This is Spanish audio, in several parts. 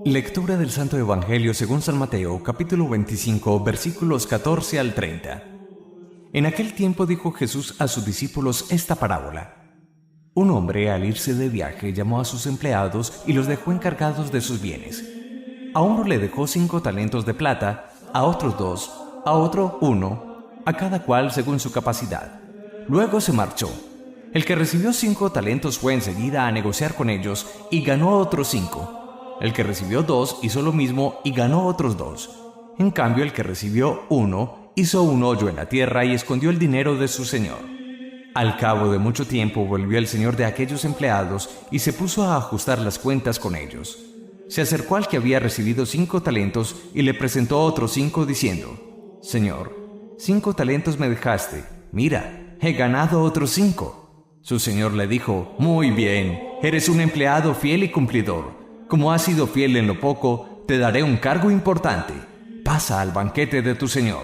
Lectura del Santo Evangelio según San Mateo, capítulo 25, versículos 14 al 30. En aquel tiempo dijo Jesús a sus discípulos esta parábola. Un hombre, al irse de viaje, llamó a sus empleados y los dejó encargados de sus bienes. A uno le dejó 5 talentos de plata, a otros 2, a otro 1, a cada cual según su capacidad. Luego se marchó. El que recibió 5 talentos fue enseguida a negociar con ellos y ganó otros 5. El que recibió 2 hizo lo mismo y ganó otros 2. En cambio, el que recibió 1 hizo un hoyo en la tierra y escondió el dinero de su señor. Al cabo de mucho tiempo volvió el señor de aquellos empleados y se puso a ajustar las cuentas con ellos. Se acercó al que había recibido 5 talentos y le presentó otros 5 diciendo: Señor, 5 talentos me dejaste. Mira, he ganado otros 5. Su señor le dijo: Muy bien, eres un empleado fiel y cumplidor. Como has sido fiel en lo poco, te daré un cargo importante. Pasa al banquete de tu señor.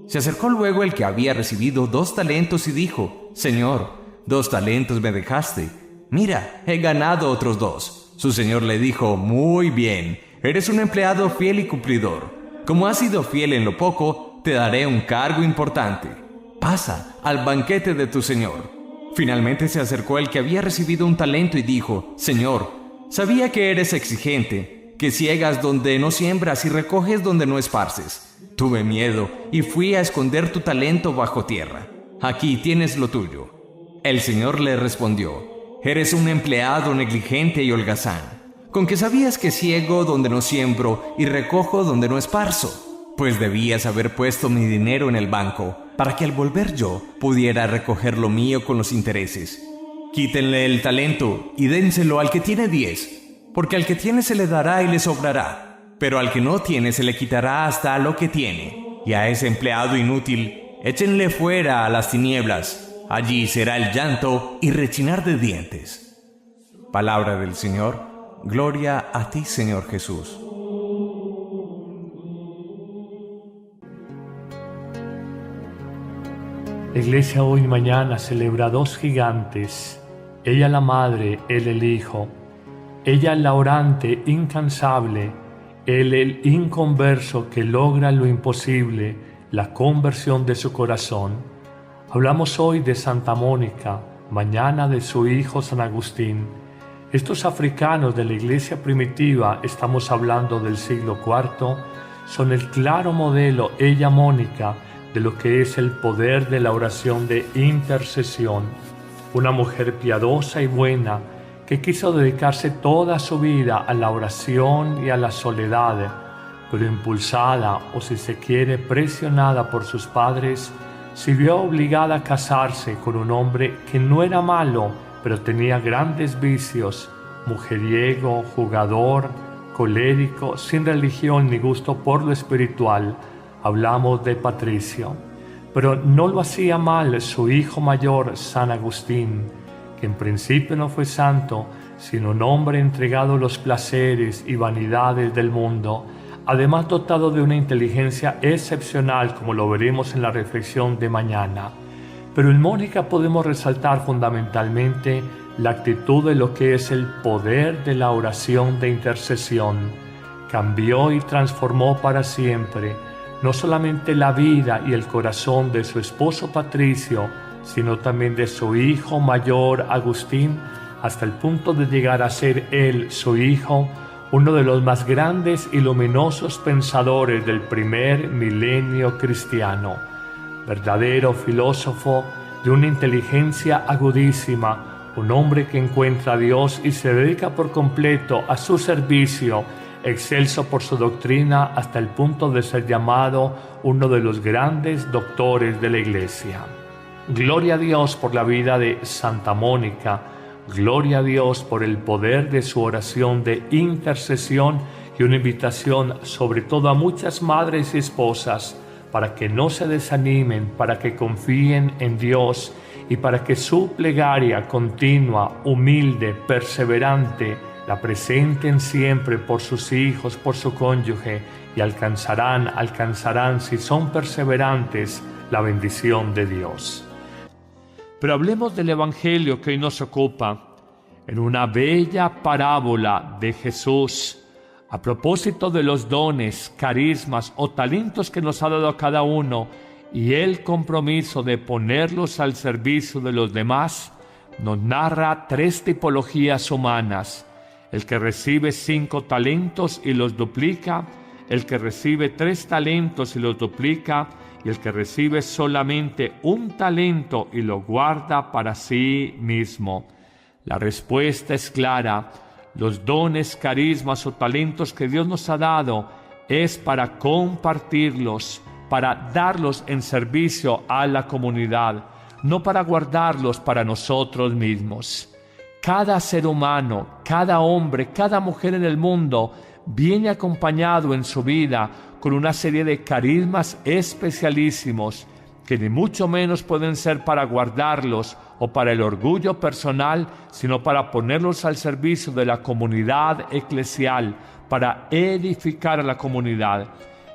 Se acercó luego el que había recibido 2 talentos y dijo: Señor, 2 talentos me dejaste. Mira, he ganado otros 2. Su señor le dijo: Muy bien, eres un empleado fiel y cumplidor. Como has sido fiel en lo poco, te daré un cargo importante. Pasa al banquete de tu señor. Finalmente se acercó el que había recibido un talento y dijo: Señor, sabía que eres exigente, que ciegas donde no siembras y recoges donde no esparces. Tuve miedo y fui a esconder tu talento bajo tierra. Aquí tienes lo tuyo. El señor le respondió: Eres un empleado negligente y holgazán. ¿Con que sabías que ciego donde no siembro y recojo donde no esparzo? Pues debías haber puesto mi dinero en el banco, para que al volver yo pudiera recoger lo mío con los intereses. Quítenle el talento y dénselo al que tiene 10, porque al que tiene se le dará y le sobrará, pero al que no tiene se le quitará hasta lo que tiene. Y a ese empleado inútil, échenle fuera a las tinieblas. Allí será el llanto y rechinar de dientes. Palabra del Señor. Gloria a ti, Señor Jesús. La Iglesia hoy y mañana celebra 2 gigantes, ella la Madre, Él el Hijo, ella la orante incansable, Él el inconverso que logra lo imposible, la conversión de su corazón. Hablamos hoy de Santa Mónica, mañana de su hijo San Agustín. Estos africanos de la Iglesia primitiva, estamos hablando del siglo IV, son el claro modelo, ella Mónica, de lo que es el poder de la oración de intercesión. Una mujer piadosa y buena que quiso dedicarse toda su vida a la oración y a la soledad, pero impulsada, o si se quiere, presionada por sus padres, se vio obligada a casarse con un hombre que no era malo, pero tenía grandes vicios, mujeriego, jugador, colérico, sin religión ni gusto por lo espiritual. Hablamos de Patricio, pero no lo hacía mal su hijo mayor, San Agustín, que en principio no fue santo, sino un hombre entregado a los placeres y vanidades del mundo, además dotado de una inteligencia excepcional, como lo veremos en la reflexión de mañana. Pero en Mónica podemos resaltar fundamentalmente la actitud de lo que es el poder de la oración de intercesión. Cambió y transformó para siempre no solamente la vida y el corazón de su esposo Patricio, sino también de su hijo mayor Agustín, hasta el punto de llegar a ser él, su hijo, uno de los más grandes y luminosos pensadores del primer milenio cristiano. Verdadero filósofo de una inteligencia agudísima, un hombre que encuentra a Dios y se dedica por completo a su servicio, excelso por su doctrina hasta el punto de ser llamado uno de los grandes doctores de la Iglesia. Gloria a Dios por la vida de Santa Mónica, gloria a Dios por el poder de su oración de intercesión y una invitación sobre todo a muchas madres y esposas para que no se desanimen, para que confíen en Dios y para que su plegaria continua, humilde, perseverante, la presenten siempre por sus hijos, por su cónyuge, y alcanzarán, si son perseverantes, la bendición de Dios. Pero hablemos del Evangelio que hoy nos ocupa. En una bella parábola de Jesús, A propósito de los dones, carismas o talentos que nos ha dado a cada uno y el compromiso de ponerlos al servicio de los demás, nos narra 3 tipologías humanas: el que recibe 5 talentos y los duplica, el que recibe 3 talentos y los duplica, y el que recibe solamente 1 talento y lo guarda para sí mismo. La respuesta es clara: los dones, carismas o talentos que Dios nos ha dado es para compartirlos, para darlos en servicio a la comunidad, no para guardarlos para nosotros mismos. Cada ser humano, cada hombre, cada mujer en el mundo viene acompañado en su vida con una serie de carismas especialísimos que ni mucho menos pueden ser para guardarlos o para el orgullo personal, sino para ponerlos al servicio de la comunidad eclesial, para edificar a la comunidad.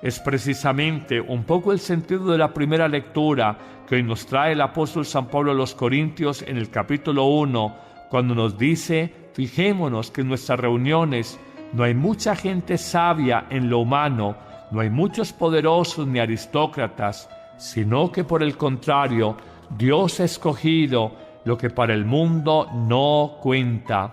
Es precisamente un poco el sentido de la primera lectura que hoy nos trae el apóstol San Pablo a los Corintios en el capítulo 1, cuando nos dice: fijémonos que en nuestras reuniones no hay mucha gente sabia en lo humano, no hay muchos poderosos ni aristócratas, sino que por el contrario, Dios ha escogido lo que para el mundo no cuenta.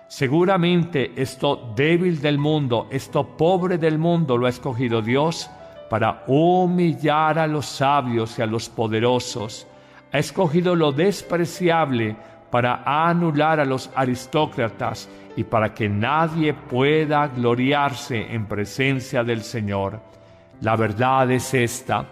Seguramente esto débil del mundo, esto pobre del mundo lo ha escogido Dios para humillar a los sabios y a los poderosos. Ha escogido lo despreciable para anular a los aristócratas y para que nadie pueda gloriarse en presencia del Señor. La verdad es esta: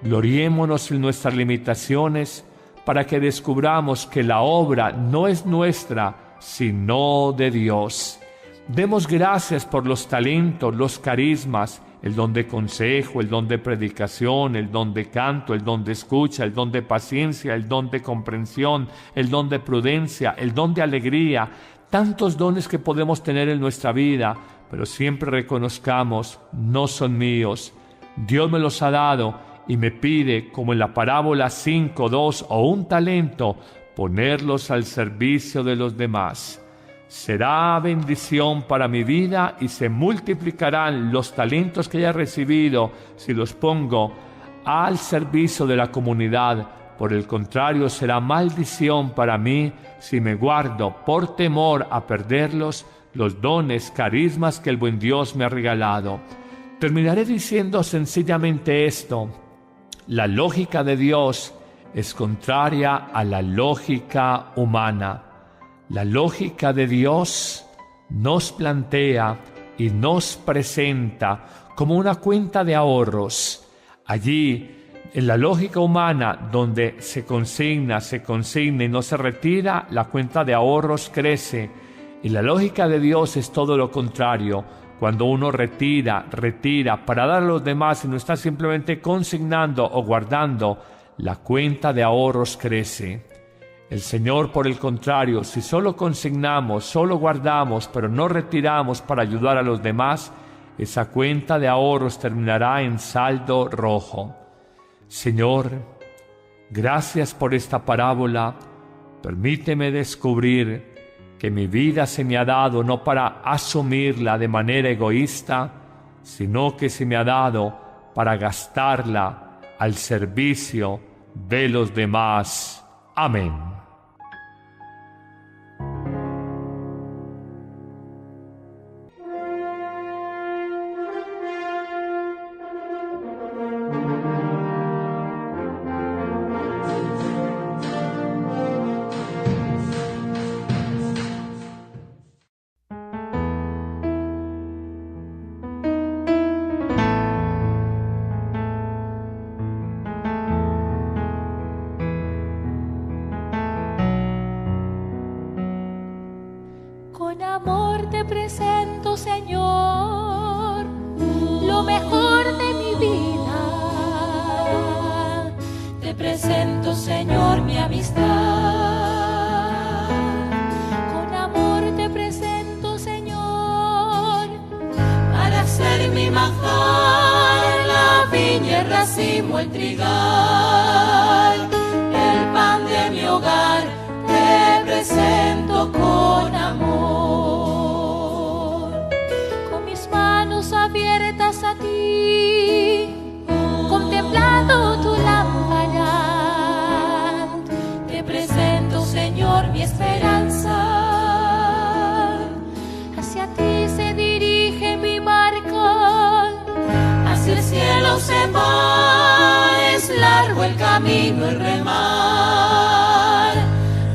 gloriémonos en nuestras limitaciones para que descubramos que la obra no es nuestra, sino de Dios. Demos gracias por los talentos, los carismas, el don de consejo, el don de predicación, el don de canto, el don de escucha, el don de paciencia, el don de comprensión, el don de prudencia, el don de alegría. Tantos dones que podemos tener en nuestra vida, pero siempre reconozcamos: no son míos. Dios me los ha dado y me pide, como en la parábola 5, 2 o 1 talento, ponerlos al servicio de los demás. Será bendición para mi vida y se multiplicarán los talentos que haya recibido si los pongo al servicio de la comunidad. Por el contrario, será maldición para mí si me guardo, por temor a perderlos, los dones, carismas que el buen Dios me ha regalado. Terminaré diciendo sencillamente esto: la lógica de Dios es contraria a la lógica humana. La lógica de Dios nos plantea y nos presenta como una cuenta de ahorros. Allí, en la lógica humana, donde se consigna y no se retira, la cuenta de ahorros crece. Y la lógica de Dios es todo lo contrario. Cuando uno retira para dar a los demás y no está simplemente consignando o guardando, la cuenta de ahorros crece. El Señor, por el contrario, si solo consignamos, solo guardamos, pero no retiramos para ayudar a los demás, esa cuenta de ahorros terminará en saldo rojo. Señor, gracias por esta parábola. Permíteme descubrir que mi vida se me ha dado no para asumirla de manera egoísta, sino que se me ha dado para gastarla al servicio de los demás. Amén. Con amor te presento, Señor, lo mejor de mi vida. Te presento, Señor, mi amistad. Con amor te presento, Señor, para ser mi manjar, la viña, el racimo, el trigal, el pan de mi hogar. Te presento con amor, con mis hacia ti, contemplando tu lámpara. Te presento, Señor, mi esperanza. Hacia ti se dirige mi barca, hacia el cielo se va, es largo el camino el remar.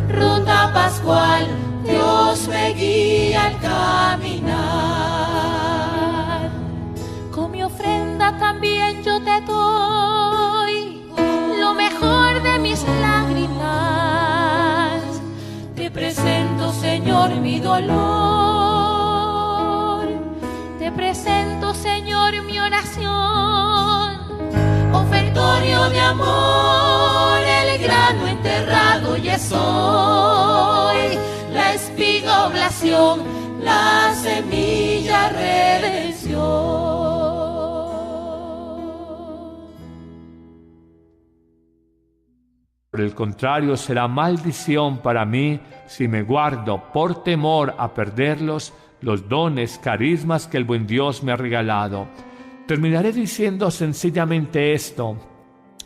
Ruta pascual, Dios me guía al caminar. Con mi ofrenda también yo te doy lo mejor de mis lágrimas. Te presento, Señor, mi dolor. Te presento, Señor, mi oración. Ofertorio de amor, el grano enterrado ya soy. La espiga oblación, la semilla redención. Por el contrario, será maldición para mí si me guardo por temor a perderlos los dones, carismas que el buen Dios me ha regalado. Terminaré diciendo sencillamente esto: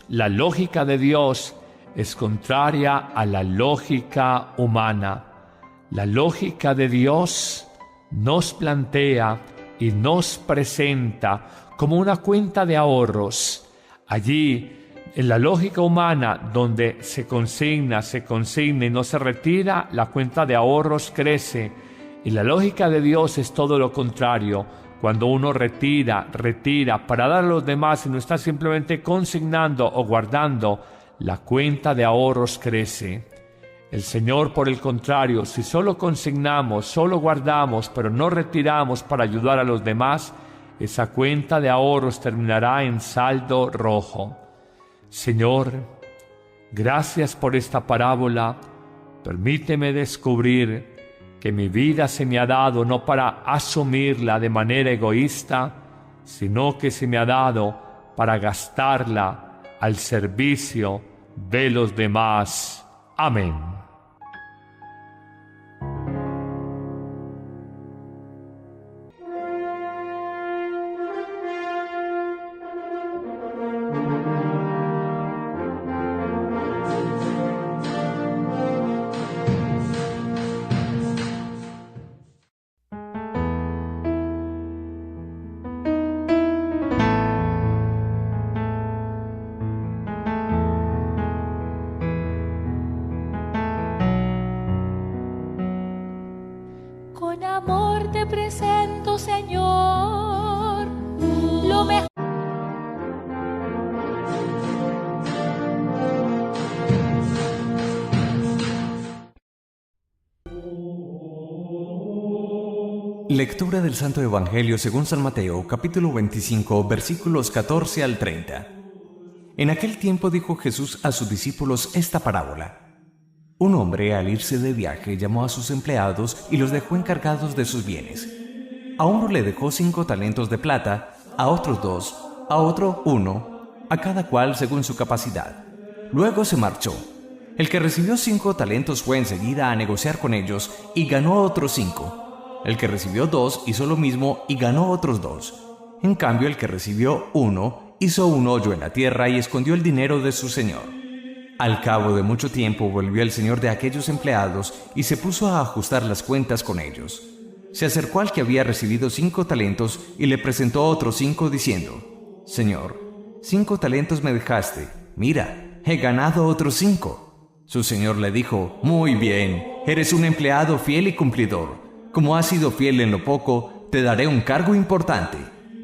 la lógica de Dios es contraria a la lógica humana. La lógica de Dios nos plantea y nos presenta como una cuenta de ahorros. Allí, en la lógica humana, donde se consigna y no se retira, la cuenta de ahorros crece. Y la lógica de Dios es todo lo contrario. Cuando uno retira para dar a los demás y no está simplemente consignando o guardando, la cuenta de ahorros crece. El Señor, por el contrario, si solo consignamos, solo guardamos, pero no retiramos para ayudar a los demás, esa cuenta de ahorros terminará en saldo rojo. Señor, gracias por esta parábola. Permíteme descubrir que mi vida se me ha dado no para asumirla de manera egoísta, sino que se me ha dado para gastarla al servicio de los demás. Amén. Con amor te presento, Señor, lo mejor. Lectura del Santo Evangelio según San Mateo, capítulo 25, versículos 14 al 30. En aquel tiempo dijo Jesús a sus discípulos esta parábola. Un hombre, al irse de viaje, llamó a sus empleados y los dejó encargados de sus bienes. A uno le dejó 5 talentos de plata, a otros 2, a otro 1, a cada cual según su capacidad. Luego se marchó. El que recibió 5 talentos fue enseguida a negociar con ellos y ganó otros 5. El que recibió 2 hizo lo mismo y ganó otros 2. En cambio, el que recibió 1 hizo un hoyo en la tierra y escondió el dinero de su señor. Al cabo de mucho tiempo volvió el señor de aquellos empleados y se puso a ajustar las cuentas con ellos. Se acercó al que había recibido 5 talentos y le presentó otros 5 diciendo: Señor, 5 talentos me dejaste. Mira, he ganado otros 5. Su señor le dijo: Muy bien, eres un empleado fiel y cumplidor. Como has sido fiel en lo poco, te daré un cargo importante.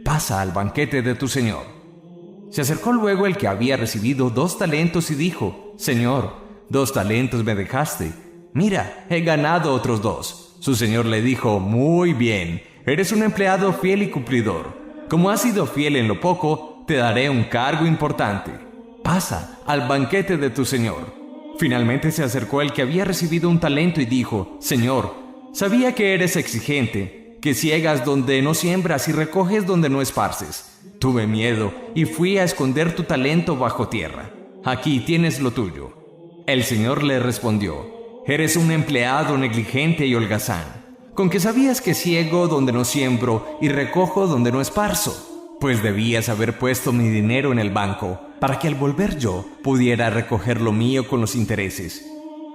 Pasa al banquete de tu señor. Se acercó luego el que había recibido 2 talentos y dijo: Señor, 2 talentos me dejaste. Mira, he ganado otros 2. Su señor le dijo: Muy bien, eres un empleado fiel y cumplidor. Como has sido fiel en lo poco, te daré un cargo importante. Pasa al banquete de tu señor. Finalmente se acercó el que había recibido 1 talento y dijo: Señor, sabía que eres exigente, que ciegas donde no siembras y recoges donde no esparces. Tuve miedo y fui a esconder tu talento bajo tierra. Aquí tienes lo tuyo. El señor le respondió: Eres un empleado negligente y holgazán. Con que sabías que ciego donde no siembro y recojo donde no esparzo. pues debías haber puesto mi dinero en el banco, para que al volver yo pudiera recoger lo mío con los intereses.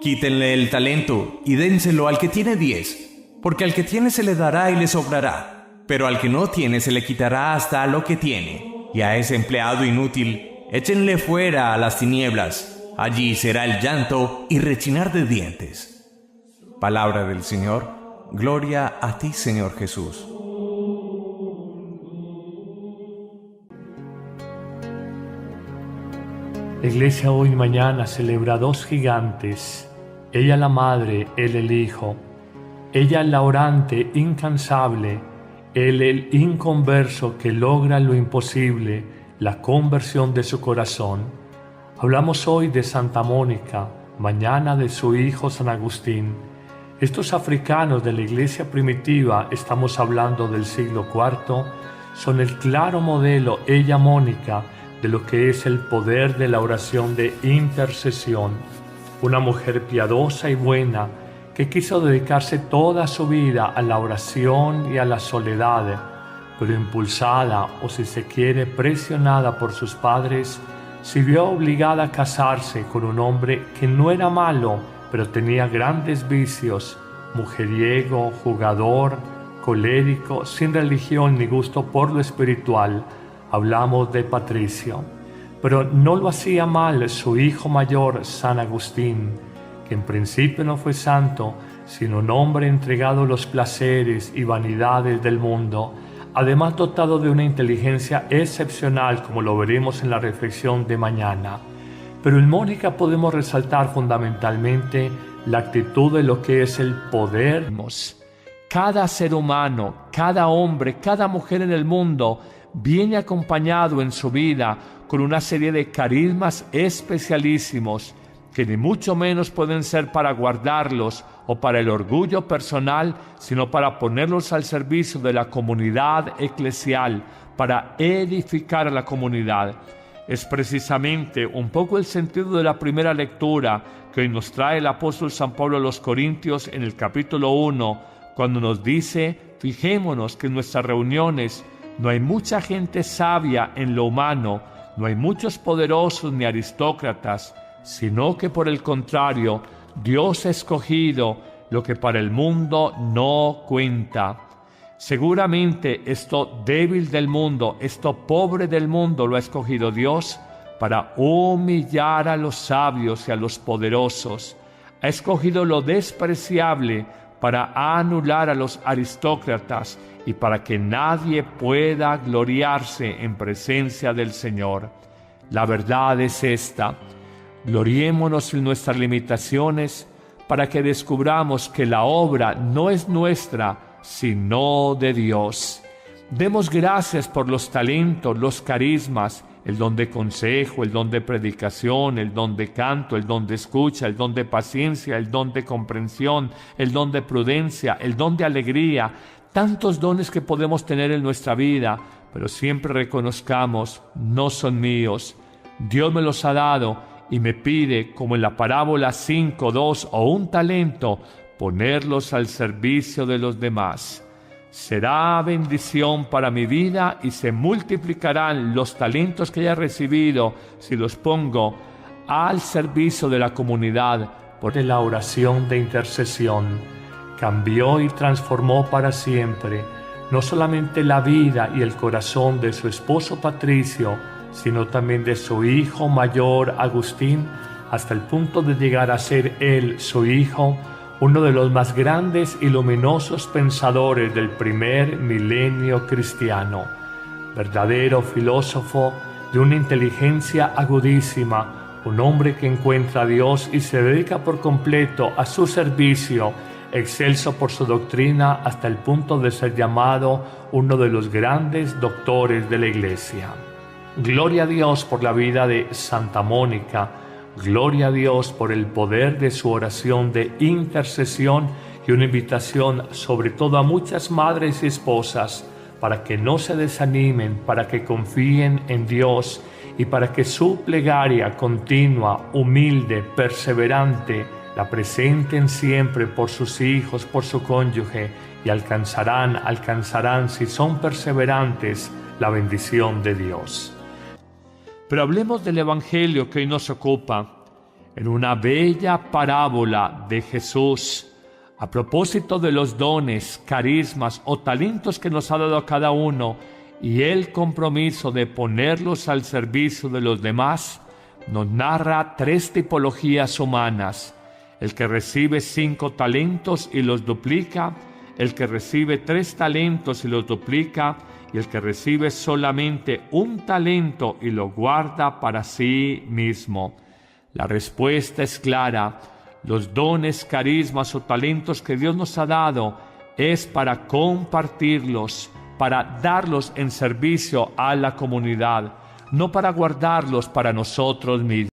Quítenle el talento y dénselo al que tiene 10, porque al que tiene se le dará y le sobrará, pero al que no tiene se le quitará hasta lo que tiene. Y a ese empleado inútil, échenle fuera a las tinieblas, allí será el llanto y rechinar de dientes. Palabra del Señor, gloria a ti, Señor Jesús. La Iglesia hoy y mañana celebra dos gigantes, ella la madre, él el hijo, ella la orante incansable, él el inconverso que logra lo imposible, la conversión de su corazón. Hablamos hoy de Santa Mónica, mañana de su hijo San Agustín. Estos africanos de la Iglesia primitiva, estamos hablando del siglo IV, son el claro modelo, ella Mónica, de lo que es el poder de la oración de intercesión. Una mujer piadosa y buena que quiso dedicarse toda su vida a la oración y a la soledad, pero impulsada, o si se quiere, presionada por sus padres, se vio obligada a casarse con un hombre que no era malo, pero tenía grandes vicios, mujeriego, jugador, colérico, sin religión ni gusto por lo espiritual. Hablamos de Patricio, pero no lo hacía mal su hijo mayor, San Agustín, que en principio no fue santo, sino un hombre entregado a los placeres y vanidades del mundo, además dotado de una inteligencia excepcional, como lo veremos en la reflexión de mañana. Pero en Mónica podemos resaltar fundamentalmente la actitud de lo que es el poder. Cada ser humano, cada hombre, cada mujer en el mundo viene acompañado en su vida con una serie de carismas especialísimos que ni mucho menos pueden ser para guardarlos o para el orgullo personal, sino para ponerlos al servicio de la comunidad eclesial, para edificar a la comunidad. Es precisamente un poco el sentido de la primera lectura que hoy nos trae el apóstol San Pablo a los Corintios en el capítulo 1, cuando nos dice: fijémonos que en nuestras reuniones no hay mucha gente sabia en lo humano, no hay muchos poderosos ni aristócratas, sino que por el contrario, Dios ha escogido lo que para el mundo no cuenta. Seguramente esto débil del mundo, esto pobre del mundo lo ha escogido Dios para humillar a los sabios y a los poderosos. Ha escogido lo despreciable para anular a los aristócratas y para que nadie pueda gloriarse en presencia del Señor. La verdad es esta: gloriémonos en nuestras limitaciones para que descubramos que la obra no es nuestra, sino de Dios. Demos gracias por los talentos, los carismas, el don de consejo, el don de predicación, el don de canto, el don de escucha, el don de paciencia, el don de comprensión, el don de prudencia, el don de alegría. Tantos dones que podemos tener en nuestra vida, pero siempre reconozcamos, no son míos. Dios me los ha dado y me pide, como en la parábola 5, 2 o 1 talento, ponerlos al servicio de los demás. Será bendición para mi vida y se multiplicarán los talentos que haya recibido si los pongo al servicio de la comunidad por la oración de intercesión. Cambió y transformó para siempre no solamente la vida y el corazón de su esposo Patricio, sino también de su hijo mayor Agustín, hasta el punto de llegar a ser él, su hijo, uno de los más grandes y luminosos pensadores del primer milenio cristiano. Verdadero filósofo de una inteligencia agudísima, un hombre que encuentra a Dios y se dedica por completo a su servicio, excelso por su doctrina hasta el punto de ser llamado uno de los grandes doctores de la Iglesia. Gloria a Dios por la vida de Santa Mónica, gloria a Dios por el poder de su oración de intercesión y una invitación sobre todo a muchas madres y esposas para que no se desanimen, para que confíen en Dios y para que su plegaria continua, humilde, perseverante, la presenten siempre por sus hijos, por su cónyuge, y alcanzarán si son perseverantes la bendición de Dios. Pero hablemos del Evangelio que hoy nos ocupa. En una bella parábola de Jesús, a propósito de los dones, carismas o talentos que nos ha dado a cada uno y el compromiso de ponerlos al servicio de los demás, nos narra 3 tipologías humanas: el que recibe 5 talentos y los duplica, el que recibe 3 talentos y los duplica, y el que recibe solamente 1 talento y lo guarda para sí mismo. La respuesta es clara: los dones, carismas o talentos que Dios nos ha dado es para compartirlos, para darlos en servicio a la comunidad, no para guardarlos para nosotros mismos.